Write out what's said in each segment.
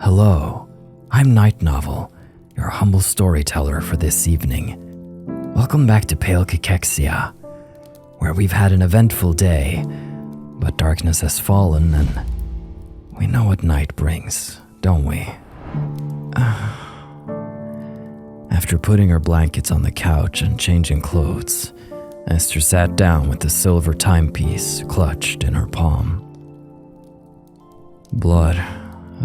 Hello, I'm Night Novel, your humble storyteller for this evening. Welcome back to 𝐏𝐴 where we've had an eventful day, but darkness has fallen and we know what night brings, don't we? After putting her blankets on the couch and changing clothes, Esther sat down with the silver timepiece clutched in her palm. Blood,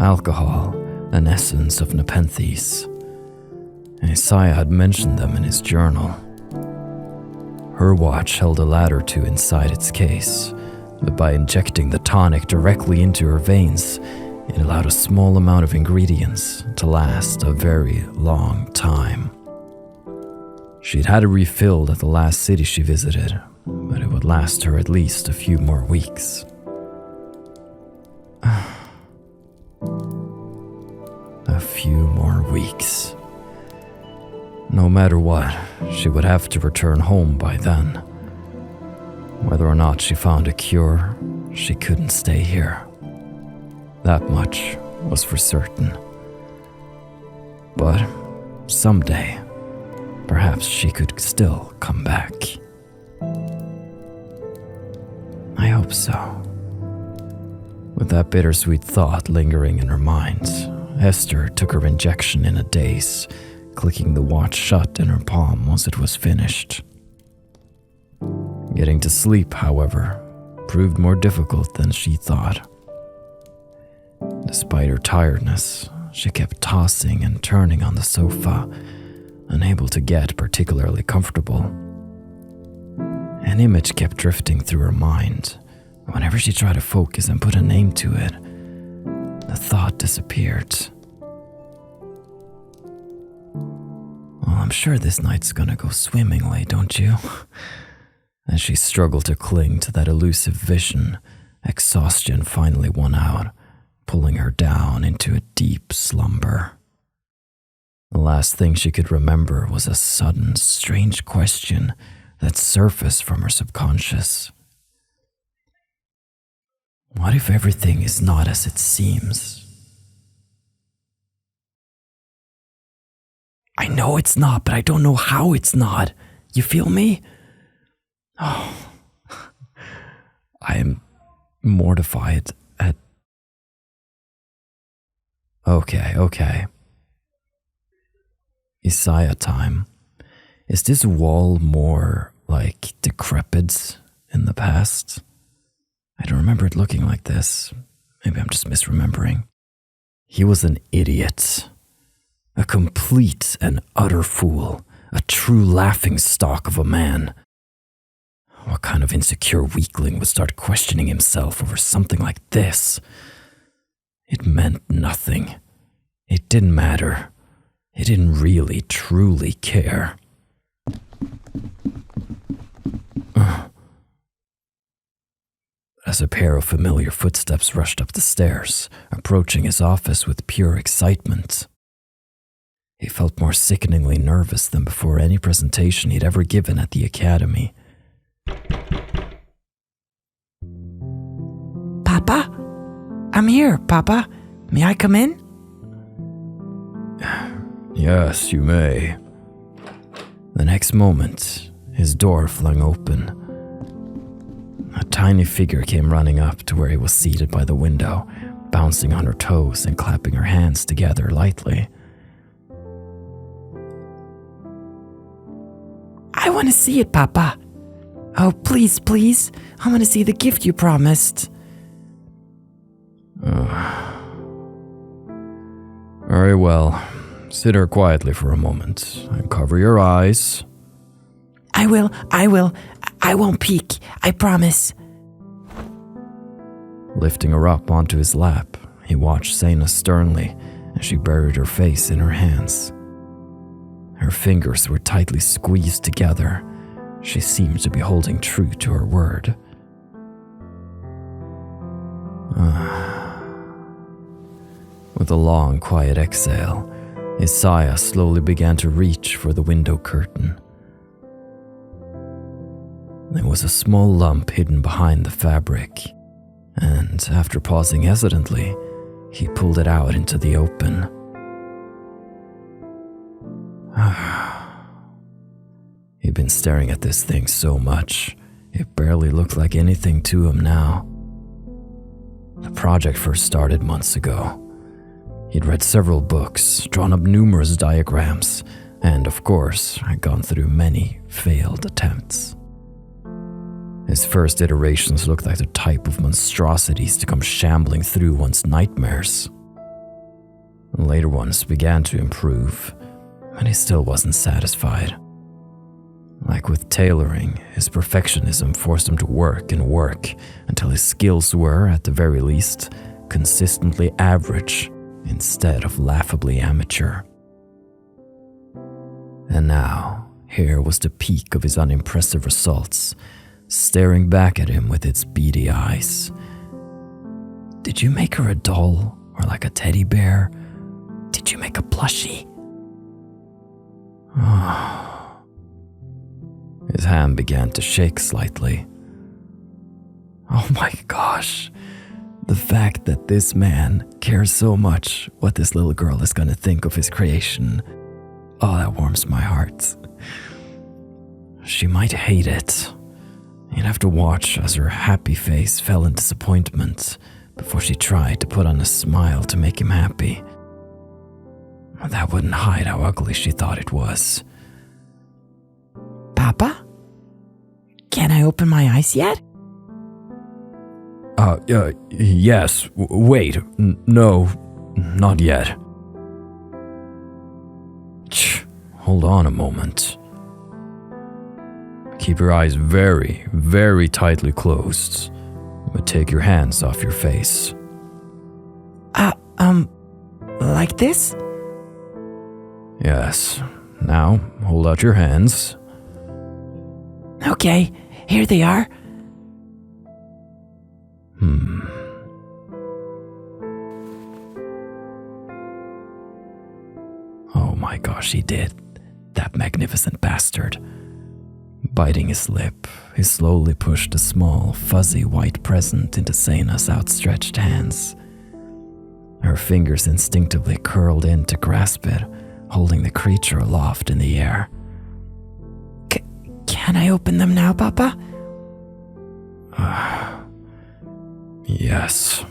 alcohol, an essence of nepenthes. Isaiah had mentioned them in his journal. Her watch held a ladder to inside its case, but by injecting the tonic directly into her veins, it allowed a small amount of ingredients to last a very long time. She'd had it refilled at the last city she visited, but it would last her at least a few more weeks. A few more weeks. No matter what, she would have to return home by then. Whether or not she found a cure, she couldn't stay here. That much was for certain. But someday, perhaps she could still come back. I hope so. With that bittersweet thought lingering in her mind, Esther took her injection in a daze, clicking the watch shut in her palm once it was finished. Getting to sleep, however, proved more difficult than she thought. Despite her tiredness, she kept tossing and turning on the sofa, unable to get particularly comfortable. An image kept drifting through her mind. Whenever she tried to focus and put a name to it, the thought disappeared. Well, I'm sure this night's gonna go swimmingly, don't you? As she struggled to cling to that elusive vision, exhaustion finally won out, pulling her down into a deep slumber. The last thing she could remember was a sudden, strange question that surfaced from her subconscious. What if everything is not as it seems? I know it's not, but I don't know how it's not. You feel me? Oh, I am mortified at... Okay. Isaiah time. Is this wall more like decrepit in the past? I don't remember it looking like this. Maybe I'm just misremembering. He was an idiot. A complete and utter fool. A true laughingstock of a man. What kind of insecure weakling would start questioning himself over something like this? It meant nothing. It didn't matter. He didn't really, truly care. As a pair of familiar footsteps rushed up the stairs, approaching his office with pure excitement. He felt more sickeningly nervous than before any presentation he'd ever given at the academy. Papa? I'm here, Papa. May I come in? Yes, you may. The next moment, his door flung open. A tiny figure came running up to where he was seated by the window, bouncing on her toes and clapping her hands together lightly. I want to see it, Papa. Oh, please. I want to see the gift you promised. Very well. Sit here quietly for a moment and cover your eyes. I will. I won't peek. I promise. Lifting her up onto his lap, he watched Seina sternly as she buried her face in her hands. Her fingers were tightly squeezed together. She seemed to be holding true to her word. With a long, quiet exhale, Isaiah slowly began to reach for the window curtain. There was a small lump hidden behind the fabric, and after pausing hesitantly, He pulled it out into the open. He'd been staring at this thing so much, it barely looked like anything to him now. The project first started months ago. He'd read several books, drawn up numerous diagrams, and of course, had gone through many failed attempts. His first iterations looked like the type of monstrosities to come shambling through one's nightmares. Later ones began to improve, but he still wasn't satisfied. Like with tailoring, his perfectionism forced him to work and work until his skills were, at the very least, consistently average instead of laughably amateur. And now, here was the peak of his unimpressive results, staring back at him with its beady eyes. Did you make her a doll, or like a teddy bear? Did you make a plushie? His hand began to shake slightly. Oh my gosh, the fact that this man cares so much what this little girl is going to think of his creation, oh, that warms my heart. She might hate it. You'd have to watch as her happy face fell in disappointment before she tried to put on a smile to make him happy. That wouldn't hide how ugly she thought it was. Papa? Can I open my eyes yet? Yes. Wait. No, not yet. Hold on a moment. Keep your eyes very, very tightly closed, but take your hands off your face. Like this? Yes. Now, hold out your hands. Okay, here they are. Oh my gosh, he did. That magnificent bastard. Biting his lip, he slowly pushed a small, fuzzy white present into Seina's outstretched hands. Her fingers instinctively curled in to grasp it, holding the creature aloft in the air. Can I open them now, Papa? Yes.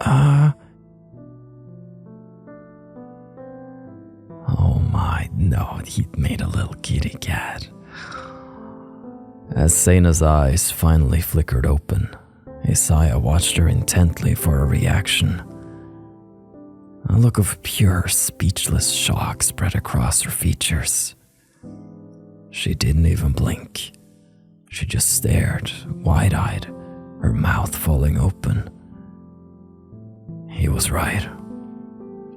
Oh my, no, he made a little kitty cat. As Seina's eyes finally flickered open, Isaiah watched her intently for a reaction. A look of pure, speechless shock spread across her features. She didn't even blink. She just stared, wide-eyed, her mouth falling open. He was right.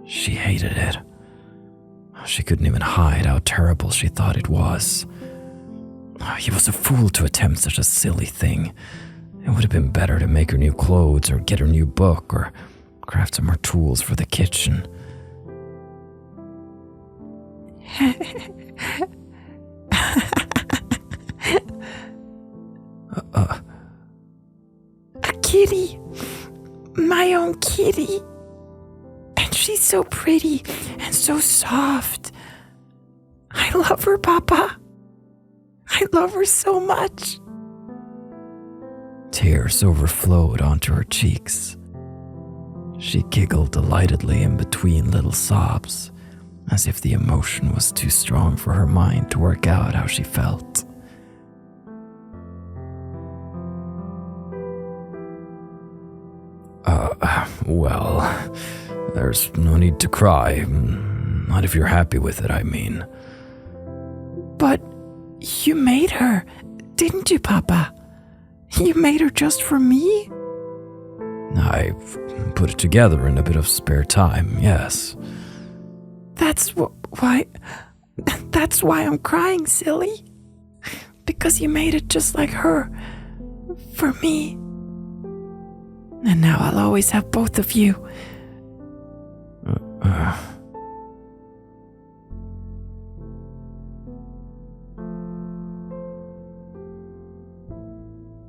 She hated it. She couldn't even hide how terrible she thought it was. He was a fool to attempt such a silly thing. It would have been better to make her new clothes or get her new book or craft some more tools for the kitchen. A kitty. My own kitty. And she's so pretty and so soft. I love her, Papa. I love her so much. Tears overflowed onto her cheeks. She giggled delightedly in between little sobs, as if the emotion was too strong for her mind to work out how she felt. Well, there's no need to cry. Not if you're happy with it, I mean. But you made her, didn't you, Papa? You made her just for me? I put it together in a bit of spare time, yes. That's why I'm crying, silly. Because you made it just like her, for me. And now I'll always have both of you.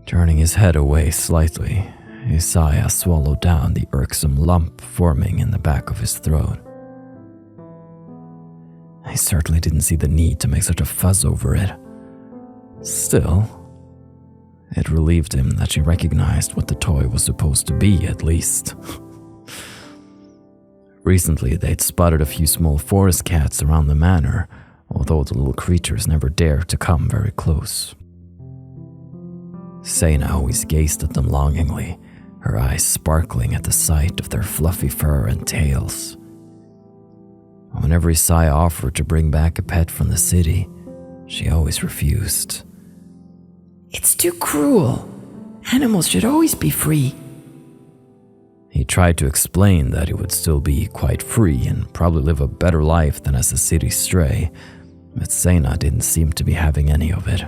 Turning his head away slightly, Isaiah swallowed down the irksome lump forming in the back of his throat. He certainly didn't see the need to make such a fuss over it. Still, it relieved him that she recognized what the toy was supposed to be, at least. Recently, they'd spotted a few small forest cats around the manor, although the little creatures never dared to come very close. Seina always gazed at them longingly, her eyes sparkling at the sight of their fluffy fur and tails. Whenever Isaiah offered to bring back a pet from the city, she always refused. It's too cruel. Animals should always be free. He tried to explain that he would still be quite free and probably live a better life than as a city stray, but Seina didn't seem to be having any of it.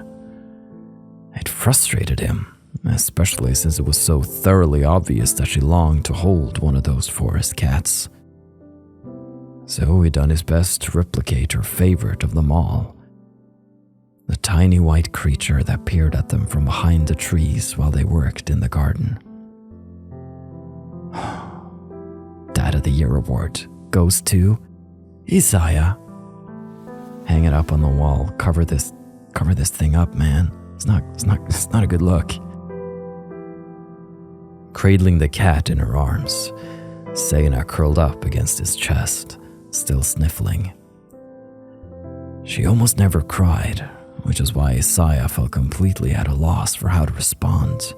It frustrated him, especially since it was so thoroughly obvious that she longed to hold one of those forest cats. So he done his best to replicate her favorite of them all, the tiny white creature that peered at them from behind the trees while they worked in the garden. Dad of the Year award goes to Isaiah. Hang it up on the wall. Cover this thing up, man. It's not a good look. Cradling the cat in her arms, Seina curled up against his chest, still sniffling. She almost never cried, which is why Isaiah felt completely at a loss for how to respond.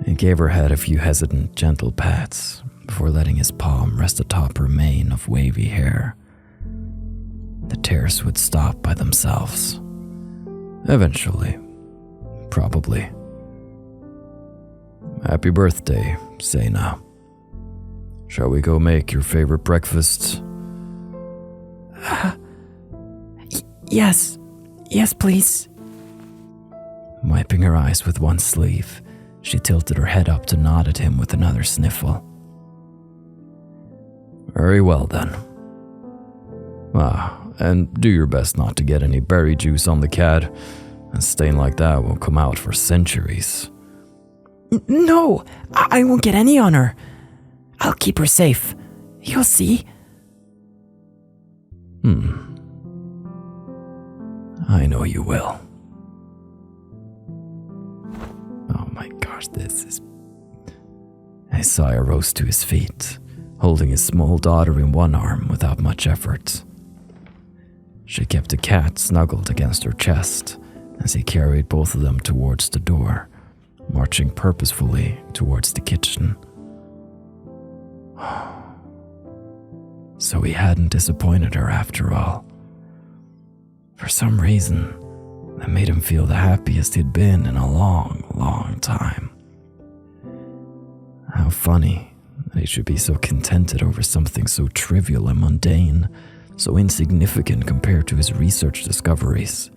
He gave her head a few hesitant, gentle pats before letting his palm rest atop her mane of wavy hair. The tears would stop by themselves. Eventually. Probably. Happy birthday, Seina. Shall we go make your favorite breakfast? Yes. Yes, please. Wiping her eyes with one sleeve, she tilted her head up to nod at him with another sniffle. Very well then. And do your best not to get any berry juice on the cat. A stain like that will come out for centuries. No, I won't get any on her. I'll keep her safe. You'll see. I know you will. Oh my gosh, this is... Isaiah rose to his feet, holding his small daughter in one arm without much effort. She kept the cat snuggled against her chest as he carried both of them towards the door, marching purposefully towards the kitchen. So he hadn't disappointed her after all. For some reason, that made him feel the happiest he'd been in a long, long time. How funny that he should be so contented over something so trivial and mundane, so insignificant compared to his research discoveries.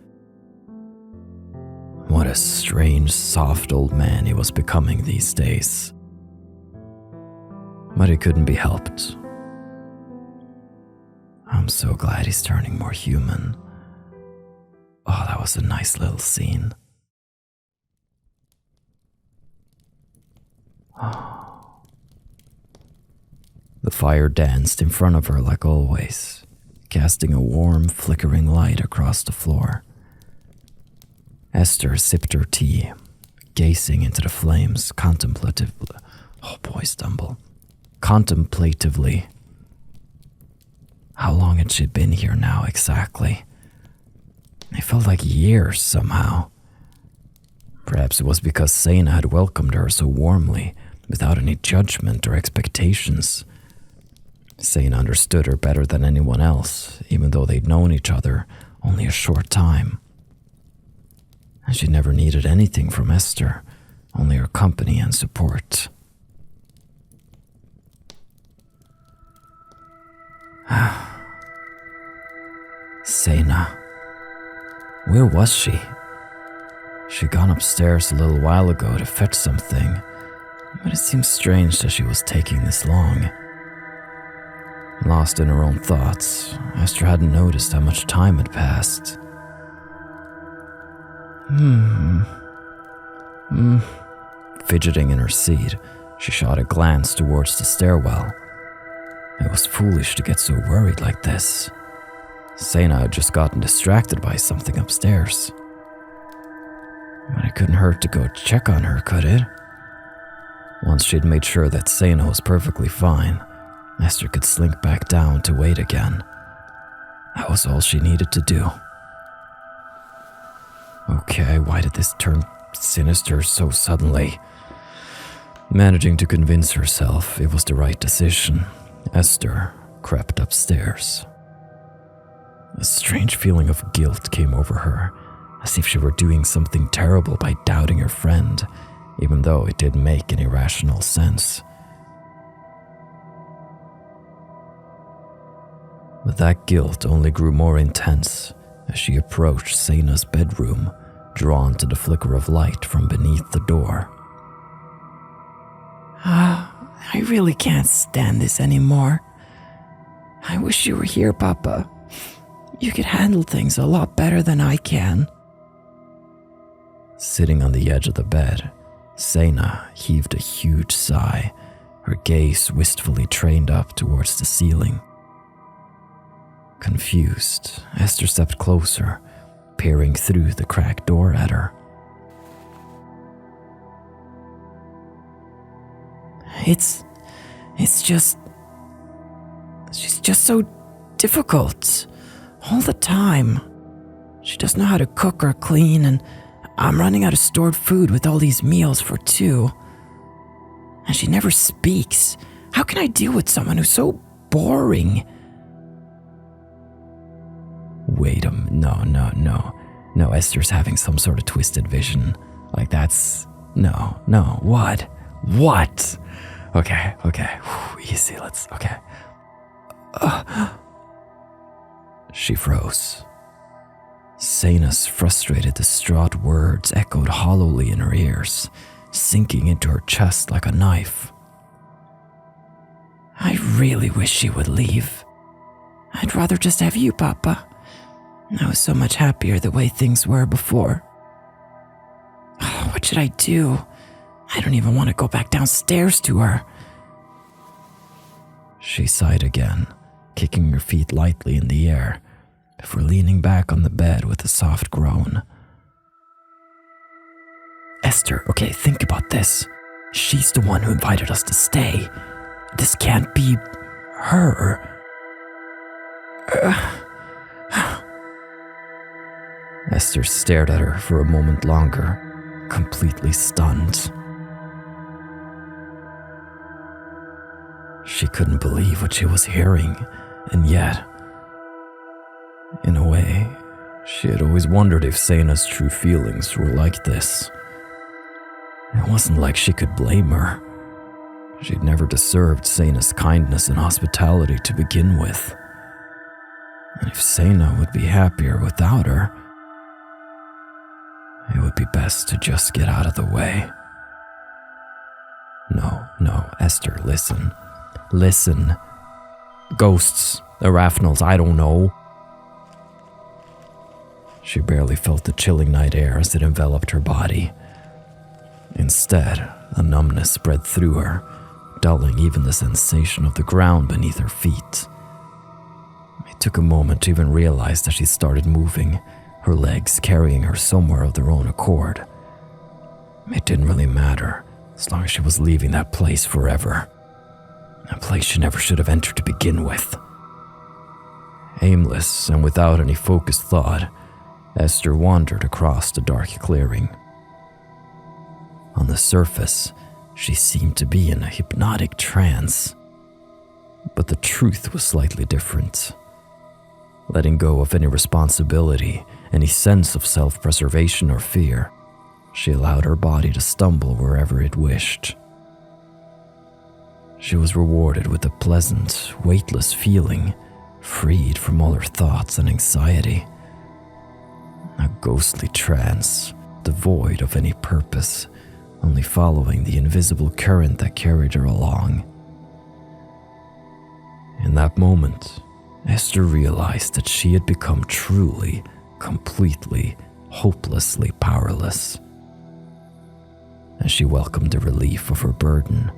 What a strange, soft old man he was becoming these days. But it couldn't be helped. I'm so glad he's turning more human. Oh, that was a nice little scene. The fire danced in front of her like always, casting a warm, flickering light across the floor. Esther sipped her tea, gazing into the flames contemplatively. How long had she been here now exactly? It felt like years somehow. Perhaps it was because Seina had welcomed her so warmly, without any judgment or expectations. Seina understood her better than anyone else, even though they'd known each other only a short time. And she never needed anything from Esther, only her company and support. Seina. Where was she? She'd gone upstairs a little while ago to fetch something, but it seemed strange that she was taking this long. Lost in her own thoughts, Esther hadn't noticed how much time had passed. Fidgeting in her seat, she shot a glance towards the stairwell. It was foolish to get so worried like this. Seina had just gotten distracted by something upstairs. But it couldn't hurt to go check on her, could it? Once she'd made sure that Seina was perfectly fine, Esther could slink back down to wait again. That was all she needed to do. Okay, why did this turn sinister so suddenly? Managing to convince herself it was the right decision, Esther crept upstairs. A strange feeling of guilt came over her, as if she were doing something terrible by doubting her friend, even though it didn't make any rational sense. But that guilt only grew more intense as she approached Seina's bedroom, drawn to the flicker of light from beneath the door. I really can't stand this anymore. I wish you were here, Papa. You could handle things a lot better than I can. Sitting on the edge of the bed, Seina heaved a huge sigh, her gaze wistfully trained up towards the ceiling. Confused, Esther stepped closer, peering through the cracked door at her. She's just so difficult. All the time. She doesn't know how to cook or clean, and I'm running out of stored food with all these meals for two. And she never speaks. How can I deal with someone who's so boring? Wait a minute, no, Esther's having some sort of twisted vision. Like that's, no, what? Okay, whew, easy, okay. She froze. Seina's frustrated, distraught words echoed hollowly in her ears, sinking into her chest like a knife. I really wish she would leave. I'd rather just have you, Papa. I was so much happier the way things were before. What should I do? I don't even want to go back downstairs to her. She sighed again, kicking her feet lightly in the air, before leaning back on the bed with a soft groan. Esther, okay, think about this. She's the one who invited us to stay. This can't be her. Esther stared at her for a moment longer, completely stunned. She couldn't believe what she was hearing, and yet, in a way, she had always wondered if Seina's true feelings were like this. It wasn't like she could blame her. She'd never deserved Seina's kindness and hospitality to begin with. And if Seina would be happier without her, it would be best to just get out of the way. No, Esther, listen. Ghosts, arachnals, I don't know. She barely felt the chilling night air as it enveloped her body. Instead, a numbness spread through her, dulling even the sensation of the ground beneath her feet. It took a moment to even realize that she started moving, her legs carrying her somewhere of their own accord. It didn't really matter, as long as she was leaving that place forever. A place she never should have entered to begin with. Aimless and without any focused thought, Esther wandered across the dark clearing. On the surface, she seemed to be in a hypnotic trance. But the truth was slightly different. Letting go of any responsibility, any sense of self-preservation or fear, she allowed her body to stumble wherever it wished. She was rewarded with a pleasant, weightless feeling, freed from all her thoughts and anxiety. A ghostly trance, devoid of any purpose, only following the invisible current that carried her along. In that moment, Esther realized that she had become truly, completely, hopelessly powerless. As she welcomed the relief of her burden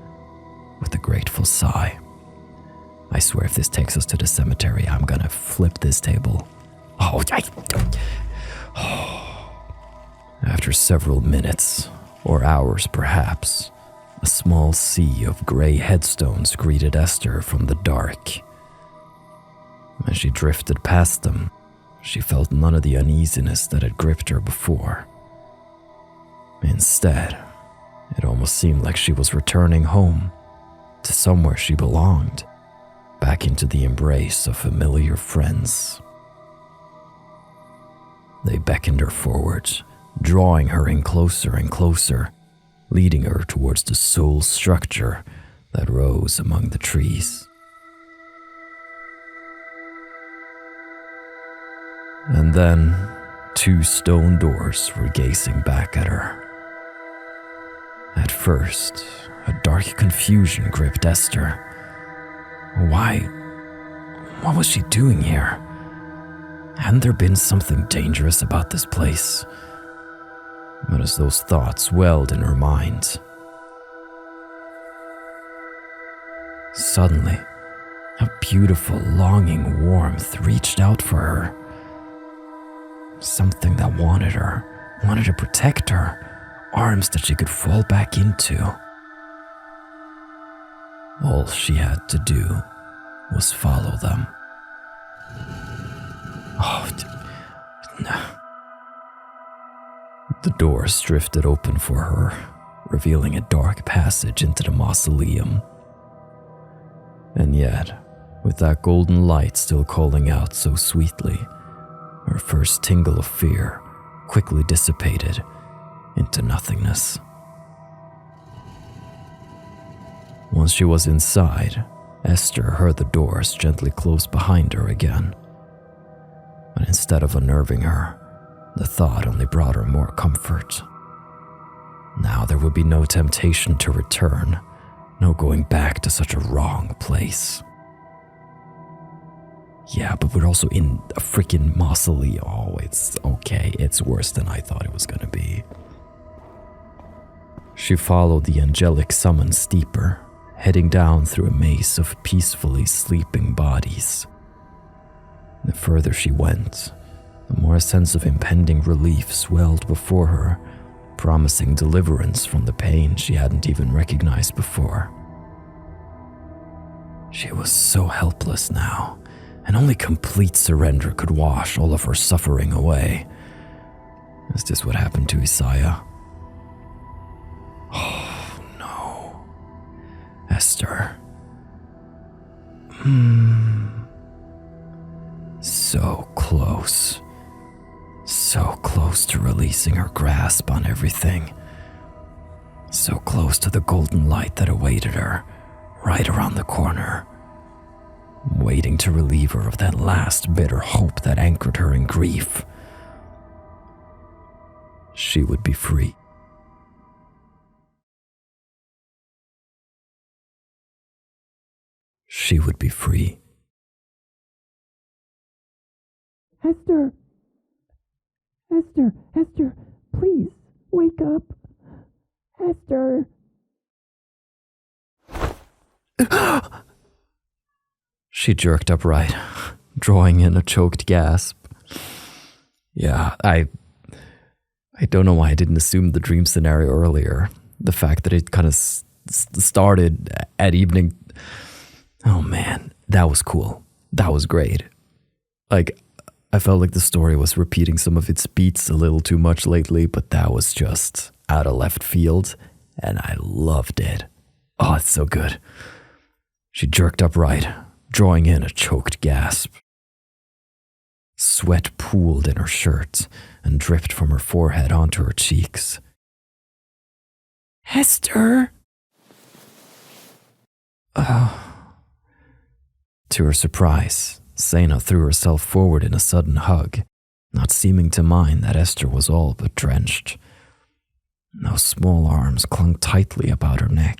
with a grateful sigh. I swear if this takes us to the cemetery, I'm gonna flip this table. After several minutes, or hours perhaps, a small sea of gray headstones greeted Esther from the dark. As she drifted past them, she felt none of the uneasiness that had gripped her before. Instead, it almost seemed like she was returning home, to somewhere she belonged, back into the embrace of familiar friends. They beckoned her forward, drawing her in closer and closer, leading her towards the soul structure that rose among the trees. And then, 2 stone doors were gazing back at her. At first, a dark confusion gripped Esther. What was she doing here? Hadn't there been something dangerous about this place? But as those thoughts welled in her mind, suddenly, a beautiful, longing warmth reached out for her. Something that wanted her, wanted to protect her, arms that she could fall back into. All she had to do was follow them. The doors drifted open for her, revealing a dark passage into the mausoleum. And yet, with that golden light still calling out so sweetly, her first tingle of fear quickly dissipated into nothingness. Once she was inside, Esther heard the doors gently close behind her again. But instead of unnerving her, the thought only brought her more comfort. Now there would be no temptation to return, no going back to such a wrong place. Yeah, but we're also in a freaking mausoleum. Oh, it's okay. It's worse than I thought it was going to be. She followed the angelic summons deeper, heading down through a maze of peacefully sleeping bodies. The further she went, the more a sense of impending relief swelled before her, promising deliverance from the pain she hadn't even recognized before. She was so helpless now, and only complete surrender could wash all of her suffering away. Is this what happened to Isaiah? Oh, no. Esther. So close. So close to releasing her grasp on everything. So close to the golden light that awaited her, right around the corner. Waiting to relieve her of that last bitter hope that anchored her in grief. She would be free. She would be free. Esther! Esther! Esther! Please, wake up! Esther! She jerked upright, drawing in a choked gasp. Yeah, I don't know why I didn't assume the dream scenario earlier. The fact that it kind of started at evening. Oh man, that was cool. That was great. Like, I felt like the story was repeating some of its beats a little too much lately, but that was just out of left field, and I loved it. Oh, it's so good. She jerked upright, drawing in a choked gasp. Sweat pooled in her shirt and dripped from her forehead onto her cheeks. Esther! To her surprise, Seina threw herself forward in a sudden hug, not seeming to mind that Esther was all but drenched. Those small arms clung tightly about her neck.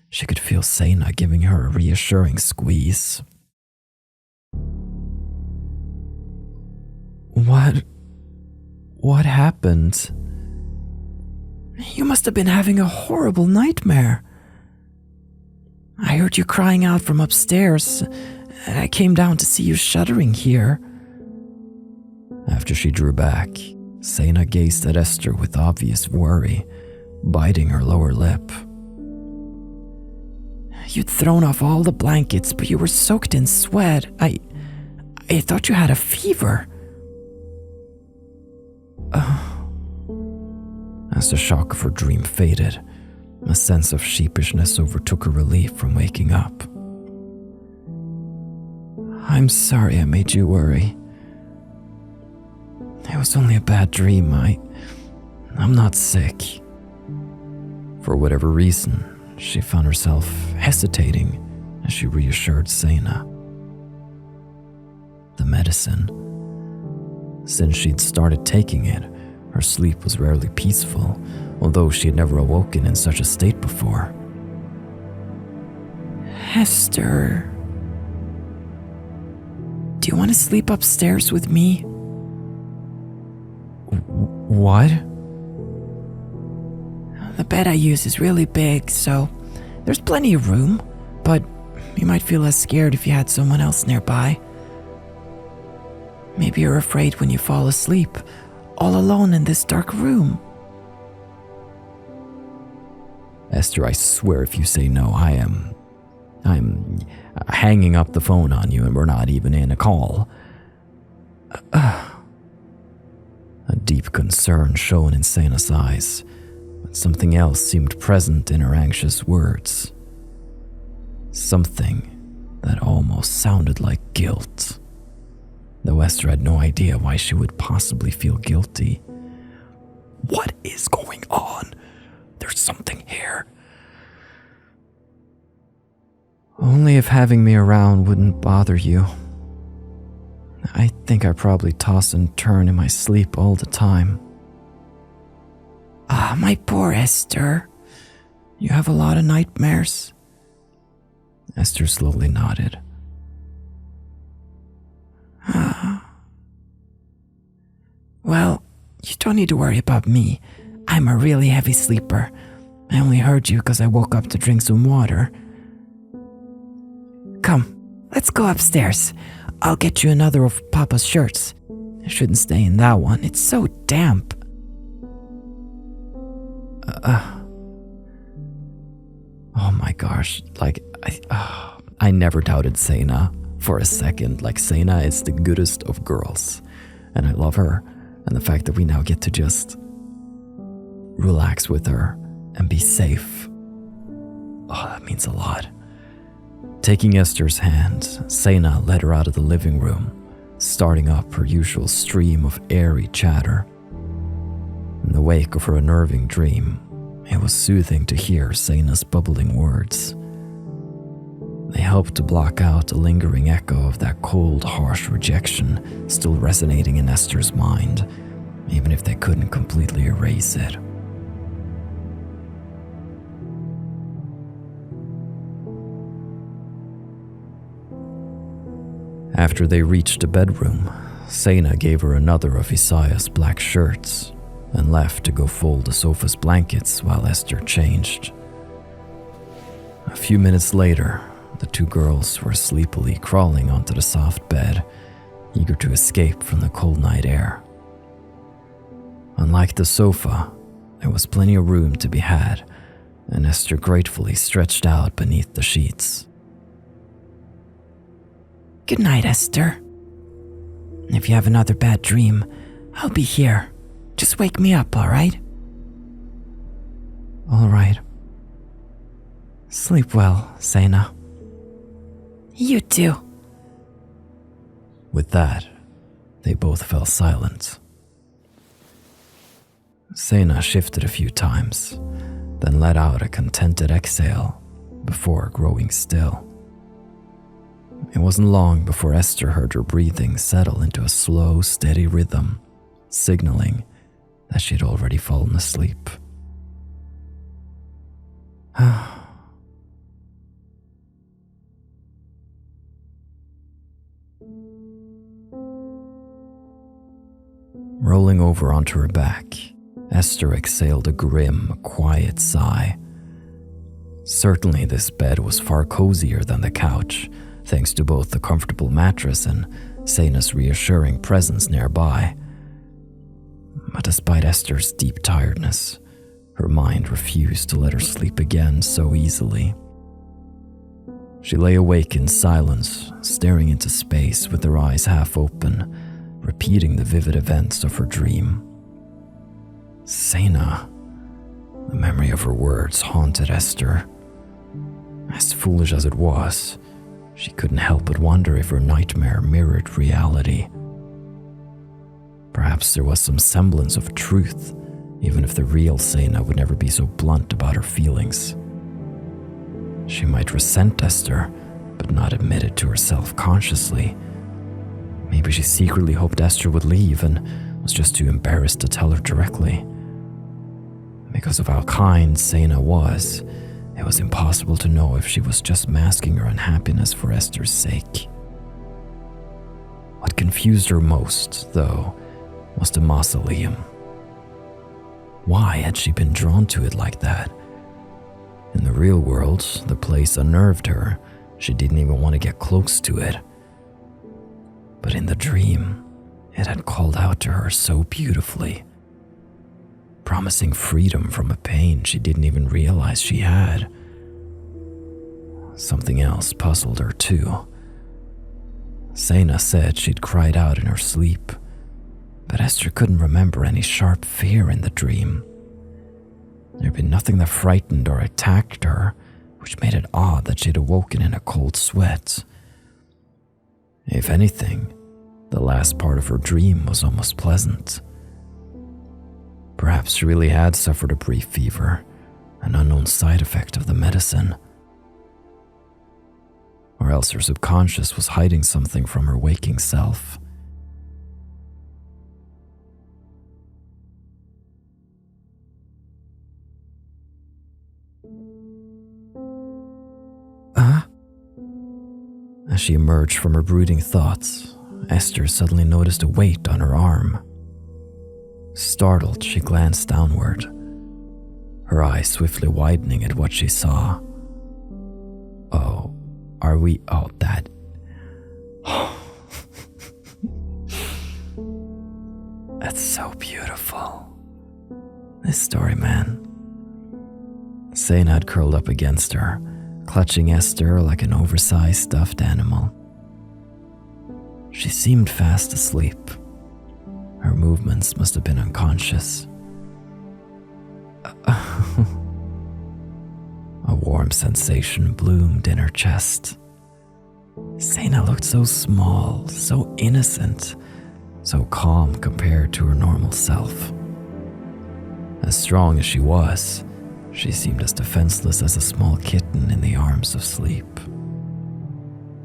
She could feel Seina giving her a reassuring squeeze. What happened? You must have been having a horrible nightmare. I heard you crying out from upstairs. I came down to see you shuddering here. After she drew back, Seina gazed at Esther with obvious worry, biting her lower lip. You'd thrown off all the blankets, but you were soaked in sweat. I thought you had a fever. As the shock of her dream faded, a sense of sheepishness overtook her relief from waking up. I'm sorry I made you worry. It was only a bad dream. I'm not sick. For whatever reason, she found herself hesitating as she reassured Seina. The medicine. Since she'd started taking it, her sleep was rarely peaceful, although she had never awoken in such a state before. Esther, do you want to sleep upstairs with me? What? The bed I use is really big, so there's plenty of room, but you might feel less scared if you had someone else nearby. Maybe you're afraid when you fall asleep, all alone in this dark room. Esther, I swear if you say no, I'm hanging up the phone on you and we're not even in a call. A deep concern shone in Seina's eyes, but something else seemed present in her anxious words. Something that almost sounded like guilt. Though Esther had no idea why she would possibly feel guilty. What is going on? There's something here. Only if having me around wouldn't bother you. I think I probably toss and turn in my sleep all the time. My poor Esther. You have a lot of nightmares. Esther slowly nodded. Well, you don't need to worry about me. I'm a really heavy sleeper. I only heard you because I woke up to drink some water. Come, let's go upstairs. I'll get you another of Papa's shirts. I shouldn't stay in that one. It's so damp. Oh my gosh, I never doubted Seina for a second. Seina is the goodest of girls, and I love her, and the fact that we now get to just relax with her and be safe. Oh, that means a lot. Taking Esther's hand, Seina led her out of the living room, starting up her usual stream of airy chatter. In the wake of her unnerving dream, it was soothing to hear Seina's bubbling words. They helped to block out a lingering echo of that cold, harsh rejection still resonating in Esther's mind, even if they couldn't completely erase it. After they reached the bedroom, Seina gave her another of Isaiah's black shirts and left to go fold the sofa's blankets while Esther changed. A few minutes later, the two girls were sleepily crawling onto the soft bed, eager to escape from the cold night air. Unlike the sofa, there was plenty of room to be had, and Esther gratefully stretched out beneath the sheets. Good night, Esther. If you have another bad dream, I'll be here. Just wake me up, all right? All right. Sleep well, Seina. You too. With that, they both fell silent. Seina shifted a few times, then let out a contented exhale before growing still. It wasn't long before Esther heard her breathing settle into a slow, steady rhythm, signaling that she had already fallen asleep. Rolling over onto her back, Esther exhaled a grim, quiet sigh. Certainly this bed was far cozier than the couch, thanks to both the comfortable mattress and Seina's reassuring presence nearby. But despite Esther's deep tiredness, her mind refused to let her sleep again so easily. She lay awake in silence, staring into space with her eyes half open, repeating the vivid events of her dream. Seina. The memory of her words haunted Esther. As foolish as it was, she couldn't help but wonder if her nightmare mirrored reality. Perhaps there was some semblance of truth, even if the real Seina would never be so blunt about her feelings. She might resent Esther, but not admit it to herself consciously. Maybe she secretly hoped Esther would leave and was just too embarrassed to tell her directly. Because of how kind Seina was, it was impossible to know if she was just masking her unhappiness for Esther's sake. What confused her most, though, was the mausoleum. Why had she been drawn to it like that? In the real world, the place unnerved her. She didn't even want to get close to it. But in the dream, it had called out to her so beautifully, promising freedom from a pain she didn't even realize she had. Something else puzzled her too. Seina said she'd cried out in her sleep, but Esther couldn't remember any sharp fear in the dream. There'd been nothing that frightened or attacked her, which made it odd that she'd awoken in a cold sweat. If anything, the last part of her dream was almost pleasant. Perhaps she really had suffered a brief fever, an unknown side effect of the medicine. Or else her subconscious was hiding something from her waking self. As she emerged from her brooding thoughts, Esther suddenly noticed a weight on her arm. Startled, she glanced downward, her eyes swiftly widening at what she saw. That. That's so beautiful. This story, man. Seina had curled up against her, clutching Esther like an oversized stuffed animal. She seemed fast asleep. Her movements must have been unconscious. A warm sensation bloomed in her chest. Seina looked so small, so innocent, so calm compared to her normal self. As strong as she was, she seemed as defenseless as a small kitten in the arms of sleep.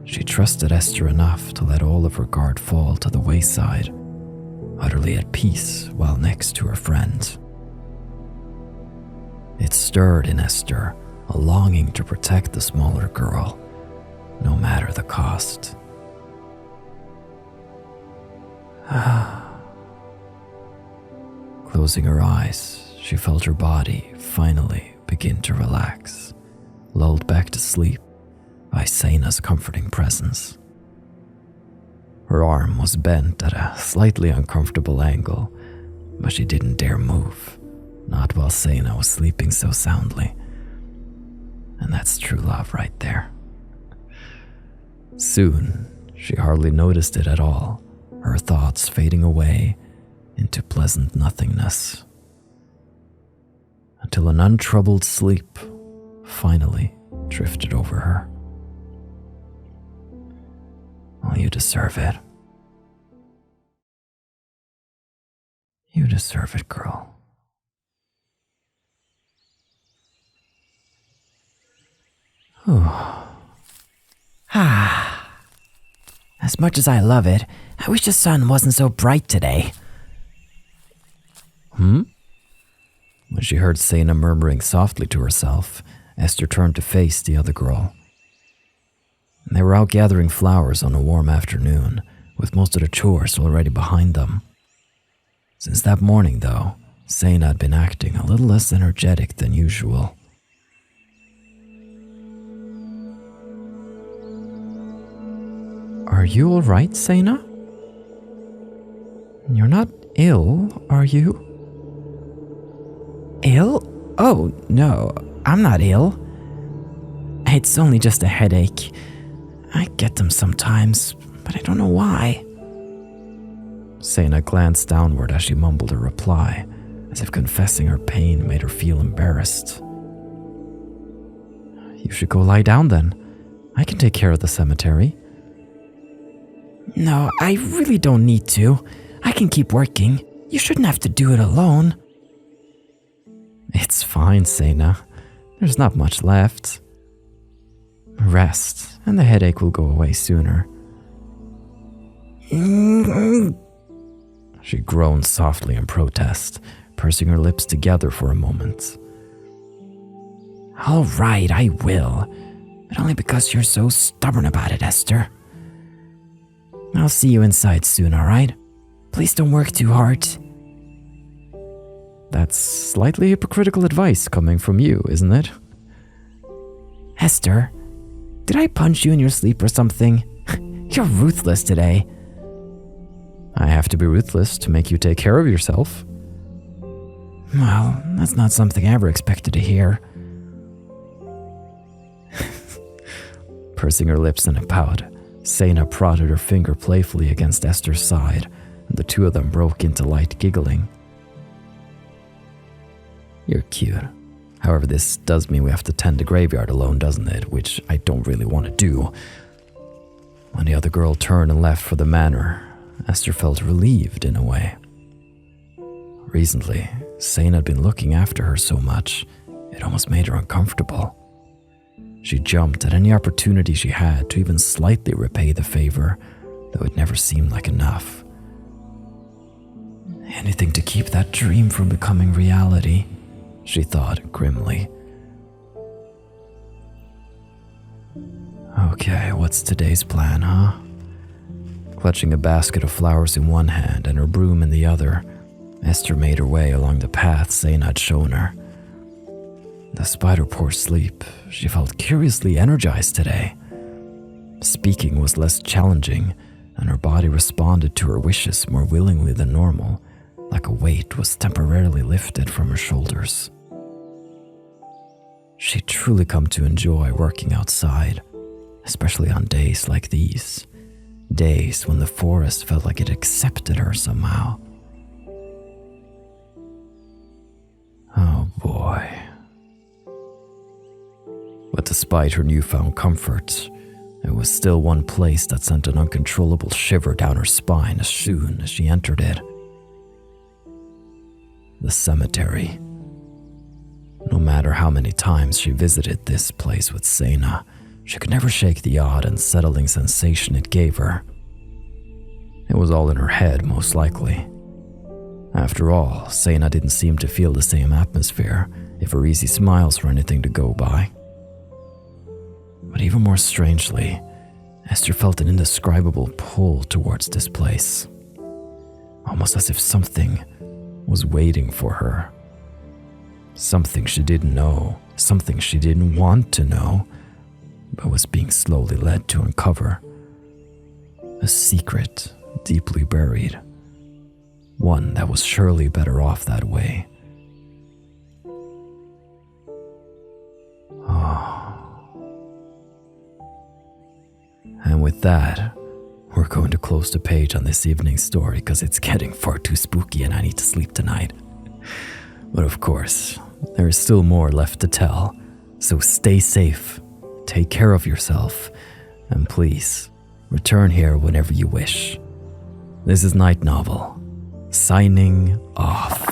She trusted Esther enough to let all of her guard fall to the wayside, utterly at peace while next to her friend. It stirred in Esther a longing to protect the smaller girl, no matter the cost. Closing her eyes, she felt her body finally begin to relax, lulled back to sleep by Seina's comforting presence. Her arm was bent at a slightly uncomfortable angle, but she didn't dare move, not while Seina was sleeping so soundly. And that's true love right there. Soon, she hardly noticed it at all, her thoughts fading away into pleasant nothingness, until an untroubled sleep finally drifted over her. Well, you deserve it. You deserve it, girl. As much as I love it, I wish the sun wasn't so bright today. When she heard Seina murmuring softly to herself, Esther turned to face the other girl. They were out gathering flowers on a warm afternoon, with most of the chores already behind them. Since that morning, though, Seina had been acting a little less energetic than usual. Are you all right, Seina? You're not ill, are you? Ill? Oh, no, I'm not ill. It's only just a headache. I get them sometimes, but I don't know why. Seina glanced downward as she mumbled a reply, as if confessing her pain made her feel embarrassed. You should go lie down then. I can take care of the cemetery. No, I really don't need to. I can keep working. You shouldn't have to do it alone. It's fine, Seina. There's not much left. Rest, and the headache will go away sooner. She groaned softly in protest, pursing her lips together for a moment. All right, I will. But only because you're so stubborn about it, Esther. I'll see you inside soon, all right? Please don't work too hard. That's slightly hypocritical advice coming from you, isn't it? Esther, did I punch you in your sleep or something? You're ruthless today. I have to be ruthless to make you take care of yourself. Well, that's not something I ever expected to hear. Pursing her lips in a pout, Seina prodded her finger playfully against Esther's side, and the two of them broke into light giggling. You're cute. However, this does mean we have to tend the graveyard alone, doesn't it? Which I don't really want to do. When the other girl turned and left for the manor, Esther felt relieved in a way. Recently, Seina had been looking after her so much, it almost made her uncomfortable. She jumped at any opportunity she had to even slightly repay the favor, though it never seemed like enough. Anything to keep that dream from becoming reality, she thought grimly. Okay, what's today's plan, huh? Clutching a basket of flowers in one hand and her broom in the other, Esther made her way along the path Seina had shown her. Despite her poor sleep, she felt curiously energized today. Speaking was less challenging, and her body responded to her wishes more willingly than normal, like a weight was temporarily lifted from her shoulders. She'd truly come to enjoy working outside, especially on days like these, days when the forest felt like it accepted her somehow. Oh boy. But despite her newfound comfort, there was still one place that sent an uncontrollable shiver down her spine as soon as she entered it. The cemetery. No matter how many times she visited this place with Seina, she could never shake the odd and settling sensation it gave her. It was all in her head, most likely. After all, Seina didn't seem to feel the same atmosphere, if her easy smiles were anything to go by. But even more strangely, Esther felt an indescribable pull towards this place, almost as if something was waiting for her. Something she didn't know, something she didn't want to know, but was being slowly led to uncover. A secret deeply buried, one that was surely better off that way. And with that, we're going to close the page on this evening's story because it's getting far too spooky and I need to sleep tonight. But of course, there is still more left to tell, so stay safe, take care of yourself, and please, return here whenever you wish. This is Night Novel, signing off.